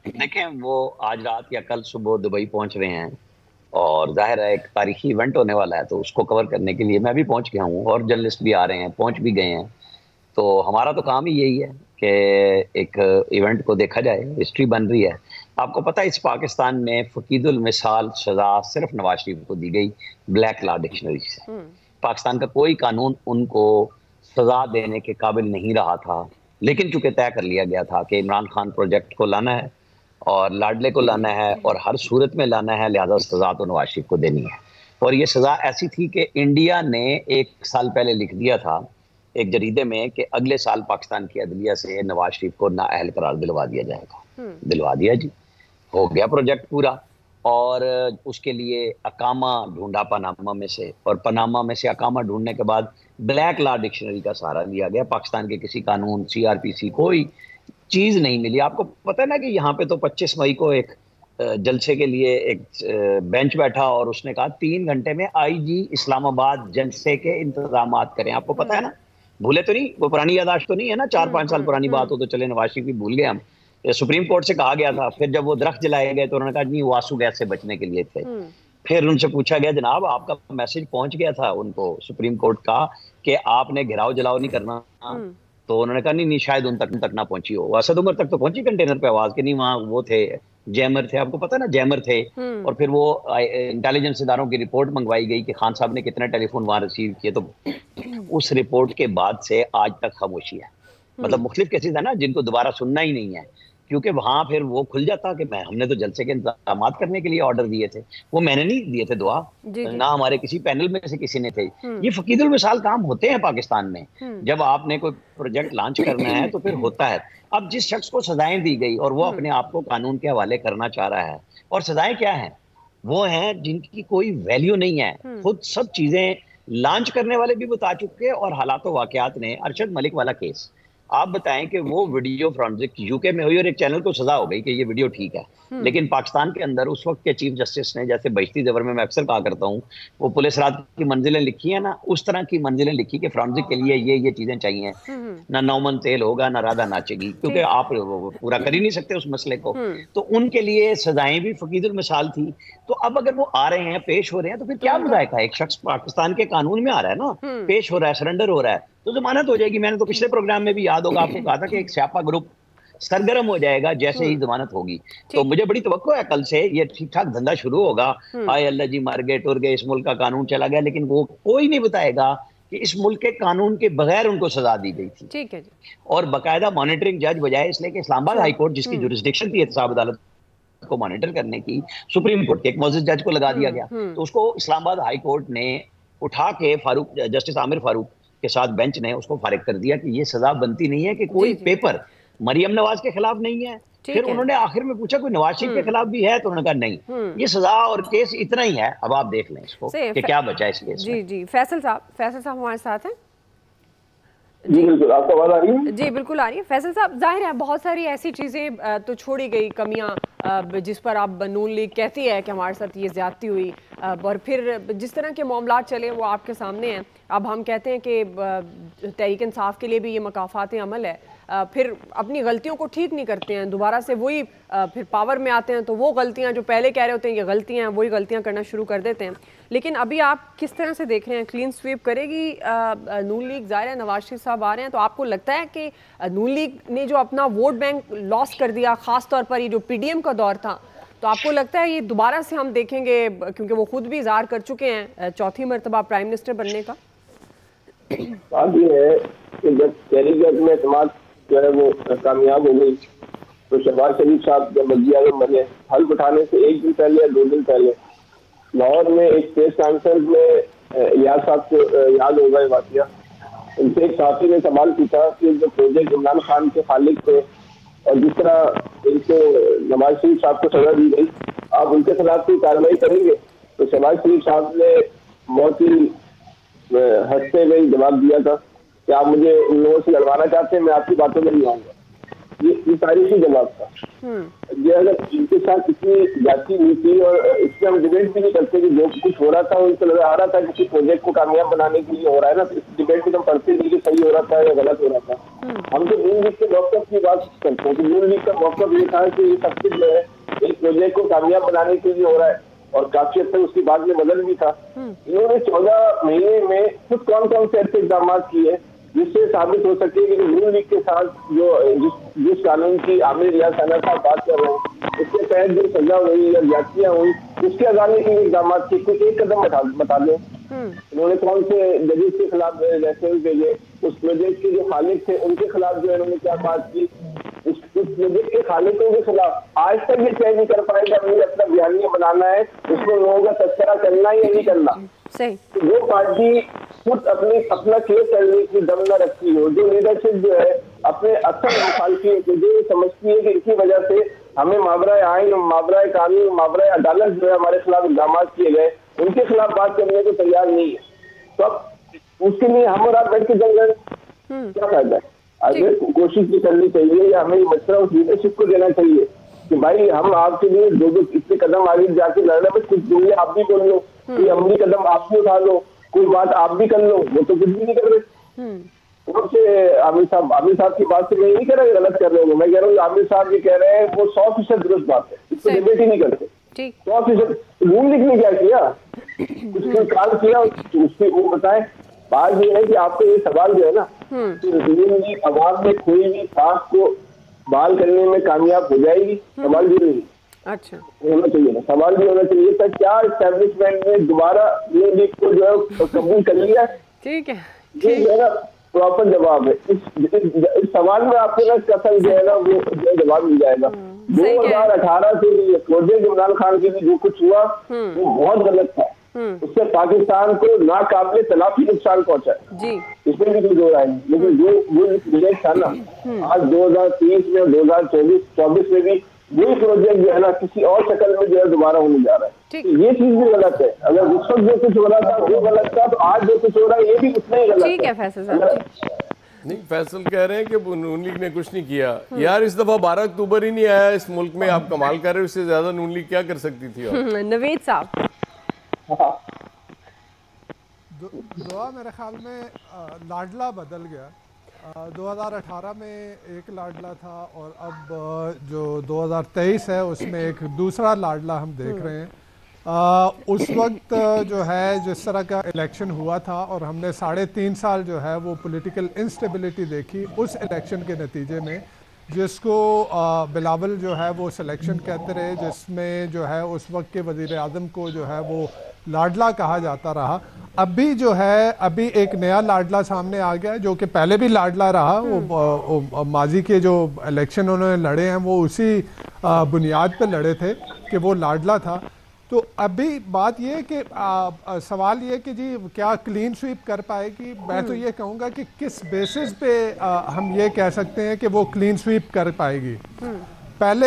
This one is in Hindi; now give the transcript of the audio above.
देखें, वो आज रात या कल सुबह दुबई पहुंच रहे हैं और जाहिर है एक तारीखी इवेंट होने वाला है, तो उसको कवर करने के लिए मैं भी पहुंच गया हूँ और जर्नलिस्ट भी आ रहे हैं, पहुंच भी गए हैं। तो हमारा तो काम ही यही है कि एक इवेंट को देखा जाए, हिस्ट्री बन रही है। आपको पता है इस पाकिस्तान में फकीदुल मिसाल सजा सिर्फ नवाज शरीफ को दी गई, ब्लैक लॉ डिक्शनरी से। पाकिस्तान का कोई कानून उनको सजा देने के काबिल नहीं रहा था, लेकिन चूंकि तय कर लिया गया था कि इमरान खान प्रोजेक्ट को लाना है और लाडले को लाना है और हर सूरत में लाना है, लिहाजा सजा तो नवाज शरीफ को देनी है। और ये सजा ऐसी थी कि इंडिया ने 1 साल पहले लिख दिया था एक जरीदे में कि अगले साल पाकिस्तान की अदलिया से नवाज शरीफ को नाअहल करार दिलवा दिया जाएगा। दिलवा दिया जी, हो गया प्रोजेक्ट पूरा। और उसके लिए अकामा ढूंढा पनामा में से, और पनामा में से अकामा ढूंढने के बाद ब्लैक लॉ डिक्शनरी का सहारा लिया गया। पाकिस्तान के किसी कानून, सीआरपीसी, कोई चीज नहीं मिली। आपको पता है ना कि यहाँ पे तो 25 मई को एक जलसे के लिए एक बेंच बैठा और उसने कहा 3 घंटे में आईजी इस्लामाबाद जलसे के इंतजाम करें। आपको पता है ना, भूले तो नहीं, वो पुरानी यादाश्त तो नहीं है ना, 4-5 साल पुरानी बात हो तो चले, नवाज शरीफ भी भूल गए हम। सुप्रीम कोर्ट से कहा गया था, फिर जब वो दरख्त जलाए गए तो उन्होंने कहा नहीं, वो आंसू गैस से बचने के लिए थे। फिर उनसे पूछा गया जनाब आपका मैसेज पहुंच गया था उनको सुप्रीम कोर्ट का कि आपने घेराव जलाओ नहीं करना, तो उन्होंने कहा नहीं नहीं, शायद उन तक ना पहुंची हो। असद उमर तक तो पहुंची कंटेनर पे आवाज के, नहीं वहां वो थे, जैमर थे, आपको पता है ना, जैमर थे। और फिर वो इंटेलिजेंस इदारों की रिपोर्ट मंगवाई गई कि खान साहब ने कितने टेलीफोन वहां रिसीव किए, तो उस रिपोर्ट के बाद से आज तक खामोशी है। मतलब मुख्तलिफ केसेस है ना जिनको दोबारा सुनना ही नहीं है, क्योंकि वहां फिर वो खुल जाता कि मैं, हमने तो जलसे के इंतजाम करने के लिए ऑर्डर दिए थे, वो मैंने नहीं दिए थे दुआ, ना हमारे किसी पैनल में से किसी ने थे। ये फकीदुल मिसाल काम होते हैं पाकिस्तान में। जब आपने कोई प्रोजेक्ट लॉन्च करना है तो फिर होता है। अब जिस शख्स को सजाएं दी गई और वो अपने आप को कानून के हवाले करना चाह रहा है, और सजाएं क्या है, वो हैं जिनकी कोई वैल्यू नहीं है। खुद सब चीजें लॉन्च करने वाले भी बता चुके हैं, और हालात वाकयात ने, अरशद मलिक वाला केस, आप बताएं कि वो वीडियो फोरेंसिक यूके में हुई और एक चैनल को सजा हो गई कि ये वीडियो ठीक है, लेकिन पाकिस्तान के अंदर उस वक्त के चीफ जस्टिस ने, जैसे बहिश्ती ज़बर में मैं अक्सर कहा करता हूँ, वो पुलिस रात की मंजिलें लिखी है ना, उस तरह की मंजिलें लिखी कि फोरेंसिक के लिए ये चीजें चाहिए, ना नौमन तेल होगा ना राधा नाचेगी, क्योंकि आप पूरा कर ही नहीं सकते उस मसले को। तो उनके लिए सजाएं भी फकीदुल मिसाल थी। तो अब अगर वो आ रहे हैं, पेश हो रहे हैं, तो फिर क्या मुजायका है? एक शख्स पाकिस्तान के कानून में आ रहा है ना, पेश हो रहा है, सरेंडर हो रहा है, तो जमानत हो जाएगी। मैंने तो पिछले प्रोग्राम में भी, याद होगा आपको, कहा था कि एक स्यापा ग्रुप सरगर्म हो जाएगा जैसे ही जमानत होगी। तो मुझे बड़ी तवक्को है कल से ये ठीक ठाक धंधा शुरू होगा। आए अल्लाह जी, मर गए टुर गए, इस मुल्क का कानून चला गया, लेकिन वो कोई नहीं बताएगा कि इस मुल्क के कानून के बगैर उनको सजा दी गई थी। ठीक है जी। और बाकायदा मॉनिटरिंग जज बजाय, इसलिए कि इस्लामाबाद हाई कोर्ट जिसकी जुरिस्डिक्शन थी एहतसाब अदालत को मॉनिटर करने की, सुप्रीम कोर्ट के एक मोअज़्ज़िज़ जज को लगा दिया गया। तो उसको इस्लामाबाद हाई कोर्ट ने उठा के फारूक, जस्टिस आमिर फारूक के साथ बेंच ने उसको फारिग कर दिया कि ये सजा बनती नहीं है कि कोई पेपर मरियम नवाज के खिलाफ नहीं है। फिर उन्होंने आखिर में पूछा कोई नवाज शरीफ के खिलाफ भी है, तो उन्होंने कहा नहीं, ये सजा और केस इतना ही है। अब आप देख लें इसको कि क्या बचा है इस केस में। जी जी, फैसल साहब हमारे साथ हैं। जी बिल्कुल, आपको आवाज आ रही है? जी बिल्कुल आ रही है। फैसल साहब, जाहिर है बहुत सारी ऐसी चीज़ें तो छोड़ी गई, कमियां जिस पर आप नून लीग कहती है कि हमारे साथ ये ज्यादती हुई, और फिर जिस तरह के मामला चले वो आपके सामने हैं। अब हम कहते हैं कि तहरीक इंसाफ के लिए भी ये मकाफात अमल है, फिर अपनी गलतियों को ठीक नहीं करते हैं, दोबारा से वही फिर पावर में आते हैं तो वो गलतियां जो पहले कह रहे होते हैं ये गलतियां हैं, वही गलतियां करना शुरू कर देते हैं। लेकिन अभी आप किस तरह से देख रहे हैं, क्लीन स्वीप करेगी नून लीग? ज़ाहिर है नवाज शरीफ साहब आ रहे हैं, तो आपको लगता है कि नून लीग ने जो अपना वोट बैंक लॉस कर दिया, ख़ास तौर पर ये जो पीडीएम का दौर था, तो आपको लगता है ये दोबारा से हम देखेंगे, क्योंकि वो खुद भी इज़हार कर चुके हैं चौथी मरतबा प्राइम मिनिस्टर बनने का? बात ये है कि जब तहरीक में समाज जो है वो कामयाब हो गई, तो शहबाज शरीफ साहब जब वज़ीर आज़म बने, हल्फ उठाने से 1 दिन पहले या 2 दिन पहले लाहौर में एक प्रेस कॉन्फ्रेंस में याद साहब को याद होगा ये वाक़या, उनसे एक साथी ने सवाल पूछा कि जो प्रोजेक्ट इमरान खान के खालिक थे और जिस तरह इनको नवाज शरीफ साहब को सजा दी गई, आप उनके खिलाफ कोई कार्रवाई करेंगे? तो शहबाज शरीफ साहब ने बहुत ही हंसते हुए जवाब दिया था कि आप मुझे उन लोगों से लड़वाना चाहते हैं, मैं आपकी बातों में नहीं आऊँगा। ये तारीखी जवाब था। ये अगर इनके साथ इतनी जाती नीति और इसमें हम डिबेट भी नहीं करते कि जो कुछ हो रहा था उनको नजर आ रहा था किसी प्रोजेक्ट को कामयाब बनाने के लिए हो रहा है ना, तो इस डिबेट में हम पढ़ते नहीं कि सही हो रहा था या गलत हो रहा था। हम तो नून लीग के वॉकअप की बात करते हैं कि नून लीग का वॉकअप ये था कि ये सब कुछ जो है एक प्रोजेक्ट को कामयाब बनाने के लिए हो रहा है और काफी हद तक उसके बाद में बदल भी था। इन्होंने 14 महीने में खुद कौन कौन से ऐसे इकदाम किए जिससे साबित हो सके कि नून लीग के साथ जो जिस कानून की आमिर या सना साहब बात कर रहे हैं उसके तहत जो सजा हुई या ज्यादतियां हुई उसके अगाने के इकदाम थे, कुछ एक कदम बता दें। उन्होंने कौन से जजेस के खिलाफ रेफरेंस भेजे, उस प्रोजेक्ट के जो खालिक थे उनके खिलाफ जो है उन्होंने क्या बात की, उस प्रोजेक्ट के खालिकों के खिलाफ आज तक ये तय नहीं कर पाएगा हमें अपना बयानिया बनाना है, उसमें लोगों का तस्करा करना या नहीं करना। तो वो पार्टी खुद अपना केस करने की दम न रखती हो, जो लीडरशिप जो है अपने असल मुखालफी जो समझती है कि इसी वजह से हमें मावराए आइन, मावराए कानून, मावराए अदालत जो है हमारे खिलाफ इक़दाम किए गए उनके खिलाफ बात करने को तैयार नहीं है। तो अब उसके लिए हम और आप बैठ के जंग रहे क्या फायदा है? अगर कोशिश भी करनी चाहिए या हमें मसला उस लीडरशिप को देना चाहिए कि भाई हम आपके लिए दो इतने कदम आगे जाके लड़ रहे हैं, कुछ दुनिया आप भी बोल लो, कोई अमली कदम आप भी उठा लो, कोई बात आप भी कर लो, वो तो कुछ भी नहीं कर रहे। उससे आमिर साहब की बात से मैं नहीं कह रहा गलत कर रहे हो, मैं कह रहा हूँ आमिर साहब ये कह रहे हैं वो 100% दुरुस्त बात है, इसको डिबेट ही नहीं करते। 100% नून लीग ने क्या किया, कुछ काम किया उससे वो बताएं। बात ये है कि आपको ये सवाल जो है ना कि नून लीग आवाम में कोई भी खास को बहाल करने में कामयाब हो जाएगी, सवाल ये नहीं अच्छा होना चाहिए ना, सवाल भी होना चाहिए था क्या एस्टेब्लिशमेंट ने दोबारा नून लीग को जो है कबूल कर लिया। ठीक है, ये जो है ना प्रॉपर जवाब है इस सवाल में आपको ना कसम जो है ना वो जवाब मिल जाएगा। 2018 से प्रोजेक्ट इमरान खान के लिए जो कुछ हुआ वो बहुत गलत था, उससे पाकिस्तान को नाकाबिले तलाफी नुकसान पहुंचा है, इसमें भी कुछ हो रहा है। लेकिन जो वो प्रोजेक्ट था ना आज 2023 में 2024 में भी वही प्रोजेक्ट जो है ना किसी और शक्ल में जो है दोबारा होने जा रहा है, तो ये चीज भी गलत है। अगर उस वक्त जो कुछ हो रहा था वो गलत था तो आज जो कुछ हो रहा है ये भी उतना ही गलत है। ठीक है फैसल साहब। नहीं, फैसल कह रहे हैं कि नून लीग ने कुछ नहीं किया। यार इस दफा 12 अक्टूबर ही नहीं आया इस मुल्क में, आप कमाल कर रहे हो, इससे ज्यादा नून लीग क्या कर सकती थी? नवेद साहब। दुआ मेरे ख्याल में लाडला बदल गया। 2018 में एक लाडला था और अब जो 2023 है उसमें एक दूसरा लाडला हम देख रहे हैं। उस वक्त जो है जिस तरह का इलेक्शन हुआ था और हमने 3.5 साल जो है वो पॉलिटिकल इंस्टेबिलिटी देखी उस इलेक्शन के नतीजे में, जिसको बिलावल जो है वो सिलेक्शन कहते रहे, जिसमें जो है उस वक्त के वज़ीर आज़म को जो है वो लाडला कहा जाता रहा। अभी जो है अभी एक नया लाडला सामने आ गया है जो कि पहले भी लाडला रहा। वो माजी के जो इलेक्शन उन्होंने लड़े हैं वो उसी बुनियाद पे लड़े थे कि वो लाडला था। तो अभी बात ये कि सवाल ये कि जी क्या क्लीन स्वीप कर पाएगी? मैं तो ये कहूँगा कि किस बेसिस पे हम ये कह सकते हैं कि वो क्लीन स्वीप कर पाएगी। पहले